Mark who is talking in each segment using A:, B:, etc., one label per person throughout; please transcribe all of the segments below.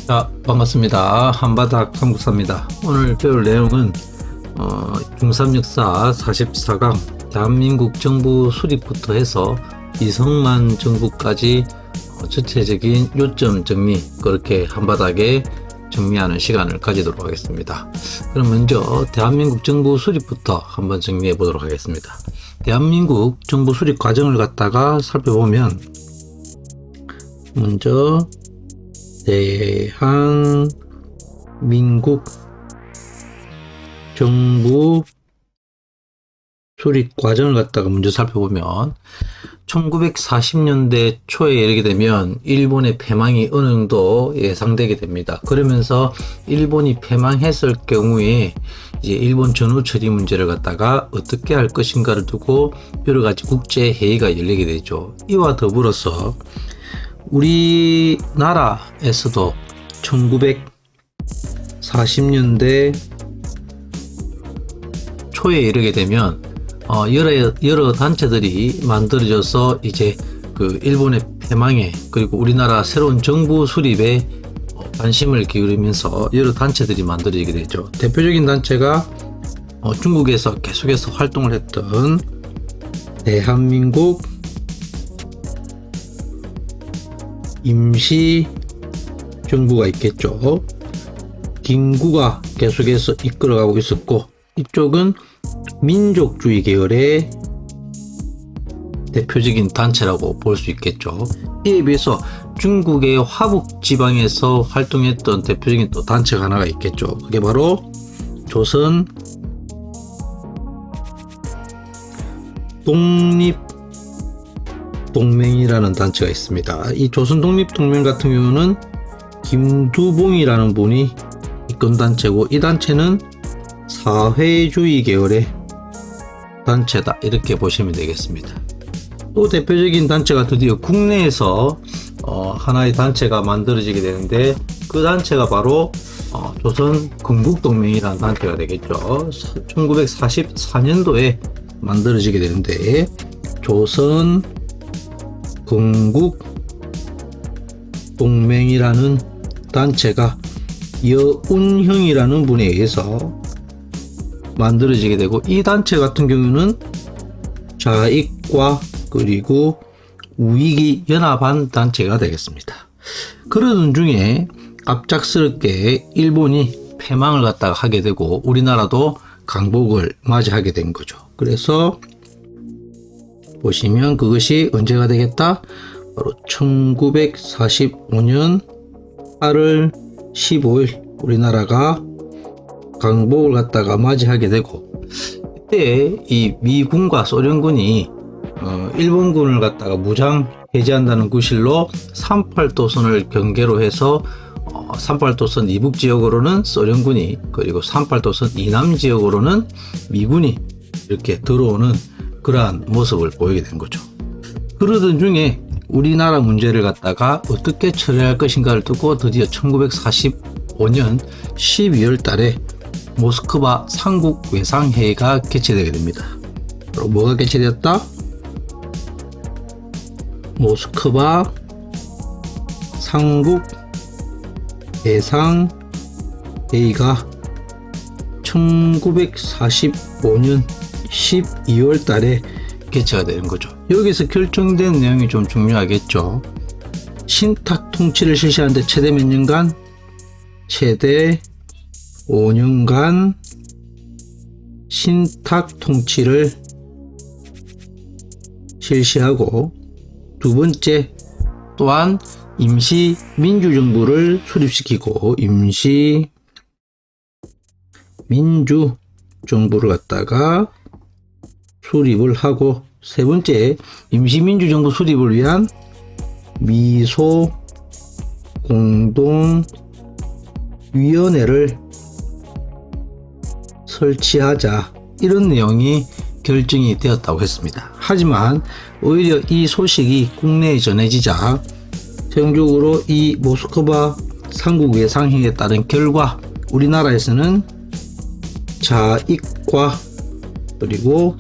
A: 자, 반갑습니다. 한바닥 삼국사입니다. 오늘 배울 내용은 중3 역사 44강 대한민국 정부 수립부터 해서 이승만 정부까지 전체적인 요점 정리, 그렇게 한바닥에 정리하는 시간을 가지도록 하겠습니다. 그럼 먼저 대한민국 정부 수립부터 한번 정리해 보도록 하겠습니다. 대한민국 정부 수립 과정을 갖다가 살펴보면, 먼저 대한민국 정부 수립 과정을 갖다가 먼저 살펴보면 1940년대 초에 이르게 되면 일본의 패망이 어느 정도 예상되게 됩니다. 그러면서 일본이 패망했을 경우에 이제 일본 전후 처리 문제를 갖다가 어떻게 할 것인가를 두고 여러 가지 국제 회의가 열리게 되죠. 이와 더불어서 우리나라에서도 1940년대 초에 이르게 되면 여러 단체들이 만들어져서 이제 그 일본의 패망에, 그리고 우리나라 새로운 정부 수립에 관심을 기울이면서 여러 단체들이 만들어지게 되죠. 대표적인 단체가 중국에서 계속해서 활동을 했던 대한민국 임시정부가 있겠죠. 김구가 계속해서 이끌어가고 있었고, 이쪽은 민족주의 계열의 대표적인 단체라고 볼 수 있겠죠. 이에 비해서 중국의 화북 지방에서 활동했던 대표적인 또 단체가 하나가 있겠죠. 그게 바로 조선 독립동맹이라는 단체가 있습니다. 이 조선 독립동맹 같은 경우는 김두봉이라는 분이 이끈 단체고, 이 단체는 사회주의 계열의 단체다, 이렇게 보시면 되겠습니다. 또 대표적인 단체가 드디어 국내에서 하나의 단체가 만들어지게 되는데, 그 단체가 바로 조선 건국동맹이라는 단체가 되겠죠. 1944년도에 만들어지게 되는데, 조선 건국동맹이라는 단체가 여운형이라는 분에 의해서 만들어지게 되고, 이 단체 같은 경우는 좌익과 그리고 우익이 연합한 단체가 되겠습니다. 그러던 중에 갑작스럽게 일본이 패망을 갖다가 하게 되고 우리나라도 강복을 맞이하게 된 거죠. 그래서 보시면 그것이 언제가 되겠다? 바로 1945년 8월 15일 우리나라가 강복을 갖다가 맞이하게 되고, 이때 이 미군과 소련군이 일본군을 갖다가 무장 해제한다는 구실로 38도선을 경계로 해서 38도선 이북 지역으로는 소련군이, 그리고 38도선 이남 지역으로는 미군이 이렇게 들어오는 그러한 모습을 보이게 된 거죠. 그러던 중에 우리나라 문제를 갖다가 어떻게 처리할 것인가를 두고 드디어 1945년 12월 달에 모스크바 삼국 외상회의가 개최되게 됩니다. 그럼 뭐가 개최되었다? 모스크바 삼국 외상회의가 1945년 12월 달에 개최가 되는 거죠. 여기서 결정된 내용이 좀 중요하겠죠. 신탁 통치를 실시하는데 최대 몇 년간? 최대 5년간 신탁 통치를 실시하고, 두 번째 또한 임시 민주정부를 수립시키고 임시 민주정부를 갖다가 수립을 하고, 세 번째 임시 민주정부 수립을 위한 미소 공동위원회를 설치하자, 이런 내용이 결정이 되었다고 했습니다. 하지만 오히려 이 소식이 국내에 전해지자 최종적으로 이 모스크바 삼국 외상회의에 따른 결과 우리나라에서는 좌익과 그리고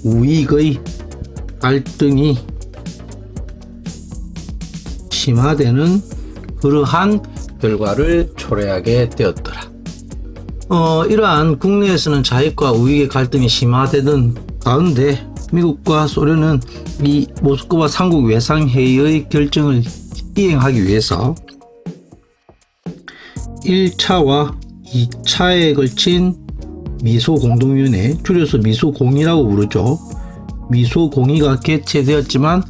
A: 우익의 갈등이 심화되는 그러한 결과를 초래하게 되었더라. 이러한 국내에서는 자익과 우익의 갈등이 심화되던 가운데 미국과 소련은 이 모스크바 삼국 외상회의의 결정을 이행하기 위해서 1차와 2차에 걸친 미소공동위원회, 줄여서 미소공이라고 부르죠. 미소공의가 개최되었지만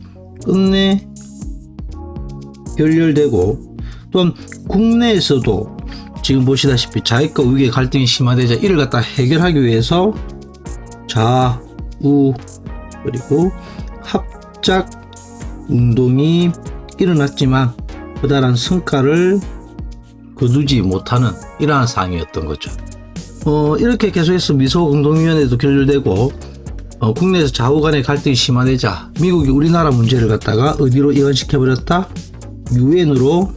A: 끝내 결렬되고, 또한 국내에서도 지금 보시다시피 자익과 우익의 갈등이 심화되자 이를 갖다 해결하기 위해서 좌우 그리고 합작 운동이 일어났지만 그다란 성과를 거두지 못하는 이러한 상황이었던 거죠. 이렇게 계속해서 미소공동위원회도 결렬되고 국내에서 좌우 간의 갈등이 심화되자 미국이 우리나라 문제를 갖다가 어디로 이관시켜버렸다? 유엔으로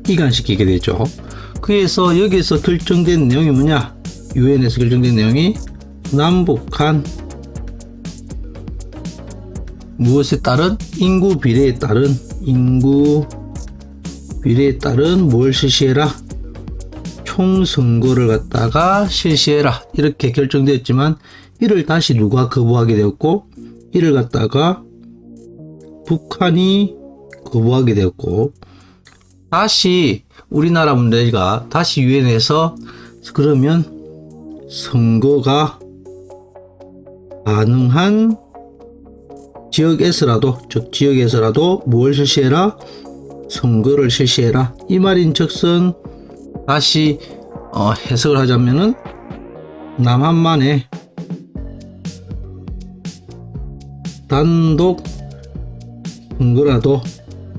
A: 이관시키게 되죠. 그래서 여기에서 결정된 내용이 뭐냐? 유엔에서 결정된 내용이 남북한 무엇에 따른? 인구 비례에 따른 뭘 실시해라? 총선거를 갖다가 실시해라. 이렇게 결정되었지만 이를 다시 누가 거부하게 되었고, 이를 갖다가 북한이 거부하게 되었고, 다시 우리나라 문제가 다시 유엔에서 그러면 선거가 가능한 지역에서라도, 즉 지역에서라도 뭘 실시해라? 선거를 실시해라. 이 말인 즉슨 다시 해석을 하자면은 남한만의 단독 선거라도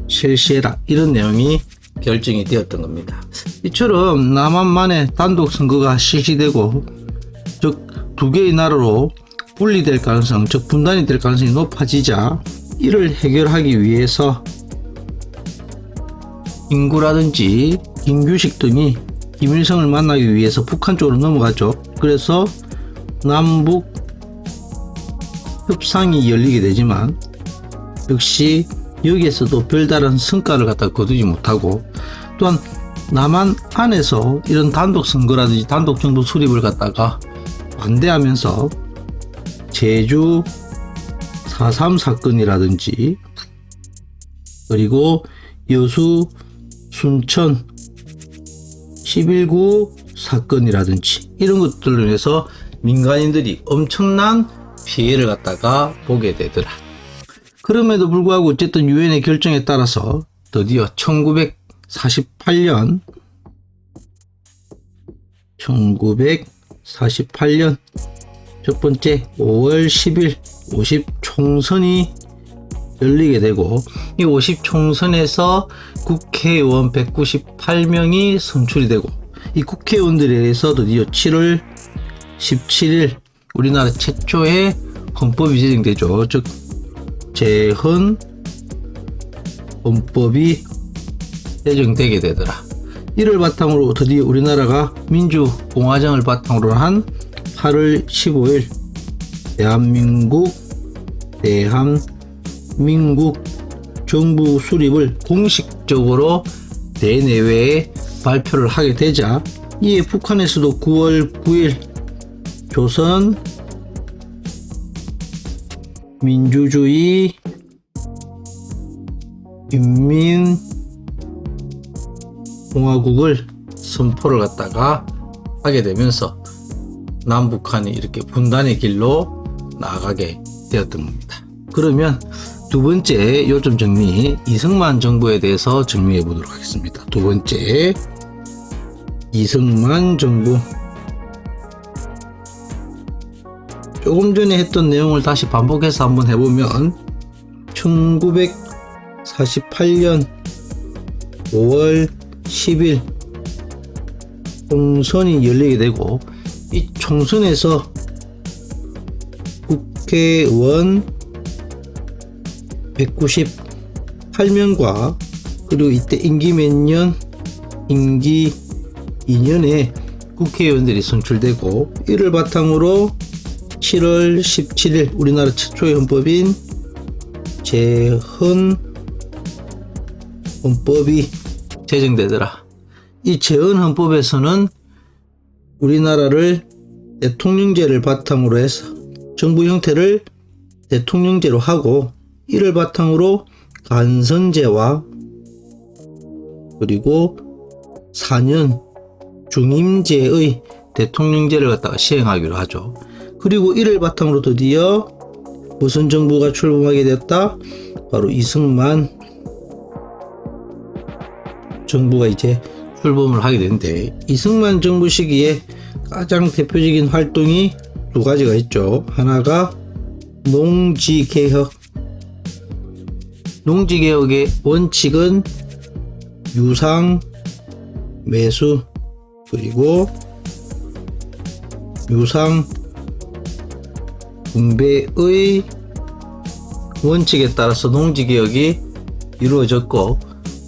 A: 실시해라. 이런 내용이 결정이 되었던 겁니다. 이처럼 남한만의 단독 선거가 실시되고, 즉 두 개의 나라로 분리될 가능성, 즉 분단이 될 가능성이 높아지자 이를 해결하기 위해서 인구라든지 김규식 등이 김일성을 만나기 위해서 북한 쪽으로 넘어갔죠. 그래서 남북 협상이 열리게 되지만 역시 여기에서도 별다른 성과를 갖다 거두지 못하고, 또한 남한 안에서 이런 단독 선거라든지 단독 정부 수립을 갖다가 반대하면서 제주 4.3 사건이라든지 그리고 여수 순천 11.9 사건이라든지 이런 것들로 인해서 민간인들이 엄청난 피해를 갖다가 보게 되더라. 그럼에도 불구하고 어쨌든 유엔의 결정에 따라서 드디어 1948년 첫 번째 5월 10일 50총선이 열리게 되고, 이 50총선에서 국회의원 198명이 선출이 되고, 이 국회의원들에 의해서 드디어 7월 17일 우리나라 최초의 헌법이 제정되죠. 즉 재헌 헌법이 제정되게 되더라. 이를 바탕으로 드디어 우리나라가 민주공화정을 바탕으로 한 8월 15일 대한민국 정부 수립을 공식적으로 대내외에 발표를 하게 되자, 이에 북한에서도 9월 9일 조선 민주주의 인민공화국을 선포를 갖다가 하게 되면서 남북한이 이렇게 분단의 길로 나아가게 되었던 겁니다. 그러면 두 번째 요점 정리, 이승만 정부에 대해서 정리해 보도록 하겠습니다. 두 번째, 이승만 정부. 조금 전에 했던 내용을 다시 반복해서 한번 해보면 1948년 5월 10일 총선이 열리게 되고, 이 총선에서 국회의원 198명과 그리고 이때 임기 몇 년? 임기 2년에 국회의원들이 선출되고, 이를 바탕으로 7월 17일 우리나라 최초의 헌법인 재헌 헌법이 제정되더라. 이 재헌헌법에서는 우리나라를 대통령제를 바탕으로 해서 정부 형태를 대통령제로 하고, 이를 바탕으로 간선제와 그리고 4년 중임제의 대통령제를 갖다가 시행하기로 하죠. 그리고 이를 바탕으로 드디어 무슨 정부가 출범하게 됐다? 바로 이승만 정부가 이제 출범을 하게 되는데, 이승만 정부 시기에 가장 대표적인 활동이 두 가지가 있죠. 하나가 농지개혁. 농지개혁의 원칙은 유상, 매수, 그리고 유상, 분배의 원칙에 따라서 농지개혁이 이루어졌고,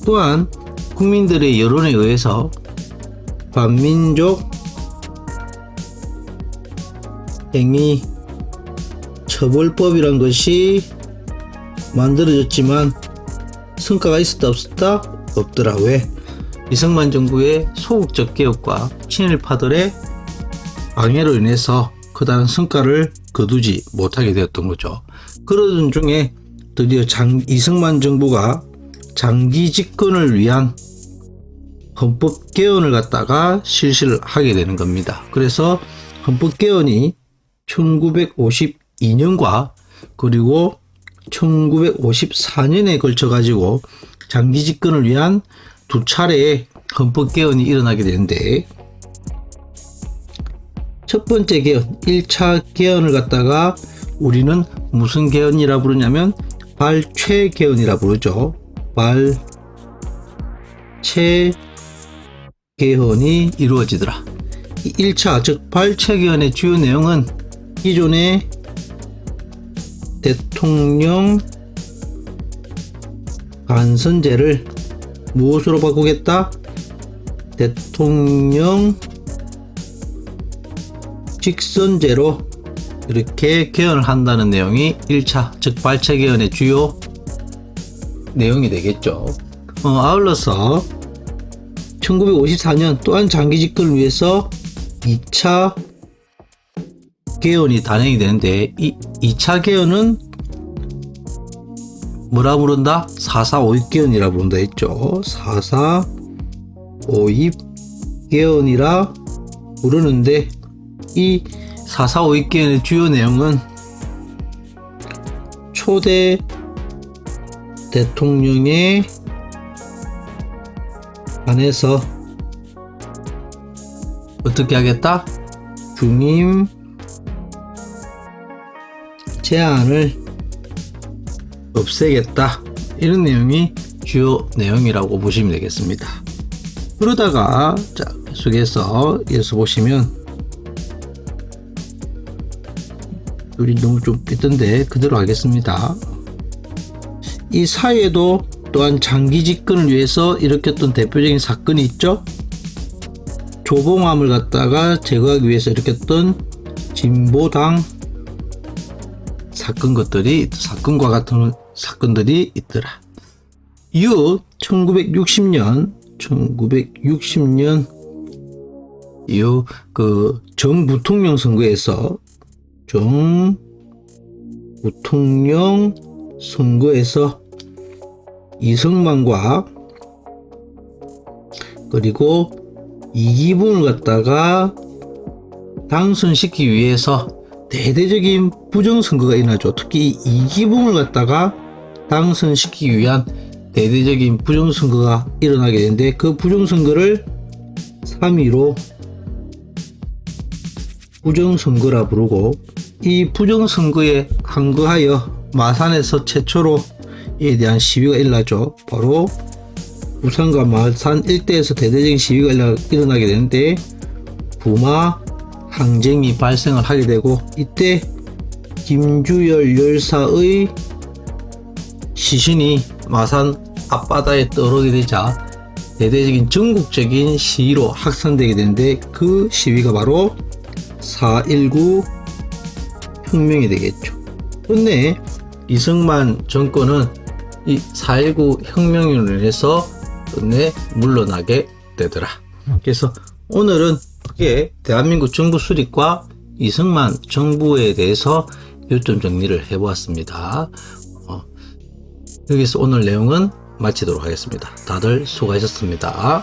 A: 또한 국민들의 여론에 의해서 반민족 행위 처벌법이란 것이 만들어졌지만 성과가 있었다 없었다? 없더라. 왜? 이승만 정부의 소극적 개혁과 친일파들의 방해로 인해서 그다음 성과를 거두지 못하게 되었던 거죠. 그러던 중에 드디어 이승만 정부가 장기 집권을 위한 헌법 개헌을 갖다가 실시를 하게 되는 겁니다. 그래서 헌법 개헌이 1952년과 그리고 1954년에 걸쳐 가지고 장기 집권을 위한 두 차례의 헌법 개헌이 일어나게 되는데, 첫 번째 개헌, 1차 개헌을 갖다가 우리는 무슨 개헌이라 부르냐면 발췌 개헌이라 부르죠. 발췌 개헌이 이루어지더라. 이 1차, 즉 발췌 개헌의 주요 내용은 기존의 대통령 간선제를 무엇으로 바꾸겠다? 대통령 직선제로 이렇게 개헌을 한다는 내용이 1차, 즉 발췌 개헌의 주요 내용이 되겠죠. 아울러서 1954년 또한 장기 집권을 위해서 2차 개헌이 단행이 되는데, 이 2차 개헌은 뭐라 부른다? 4.4.5.2 개헌이라 부른다 했죠. 4.4.5.2 개헌이라 부르는데, 이 4.4.5.2 개헌의 주요 내용은 초대 대통령에 관해서 어떻게 하겠다? 중임 제한을 없애겠다. 이런 내용이 주요 내용이라고 보시면 되겠습니다. 그러다가 자, 계속해서 여기서 보시면 우리 너무 좀 있던데 그대로 하겠습니다. 이 사회에도 또한 장기 집권을 위해서 일으켰던 대표적인 사건이 있죠. 조봉암을 갖다가 제거하기 위해서 일으켰던 진보당 사건과 같은 사건들이 있더라. 이후 1960년 이후 그 정부통령 선거에서 이승만과 그리고 이기붕을 갖다가 당선시키기 위해서 대대적인 부정선거가 일어나죠. 특히 이기붕을 갖다가 당선시키기 위한 대대적인 부정선거가 일어나게 되는데, 그 부정선거를 3.15 부정선거라 부르고, 이 부정선거에 항거하여 마산에서 최초로 이에 대한 시위가 일어나죠. 바로 부산과 마산 일대에서 대대적인 시위가 일어나게 되는데, 부마 항쟁이 발생을 하게 되고, 이때 김주열 열사의 시신이 마산 앞바다에 떠오르게 되자 대대적인 전국적인 시위로 확산되게 되는데, 그 시위가 바로 4.19 혁명이 되겠죠. 그런데 이승만 정권은 이 4.19 혁명으로 인해서 끝내 물러나게 되더라. 그래서 오늘은 크게 대한민국 정부 수립과 이승만 정부에 대해서 요점 정리를 해보았습니다. 여기서 오늘 내용은 마치도록 하겠습니다. 다들 수고하셨습니다.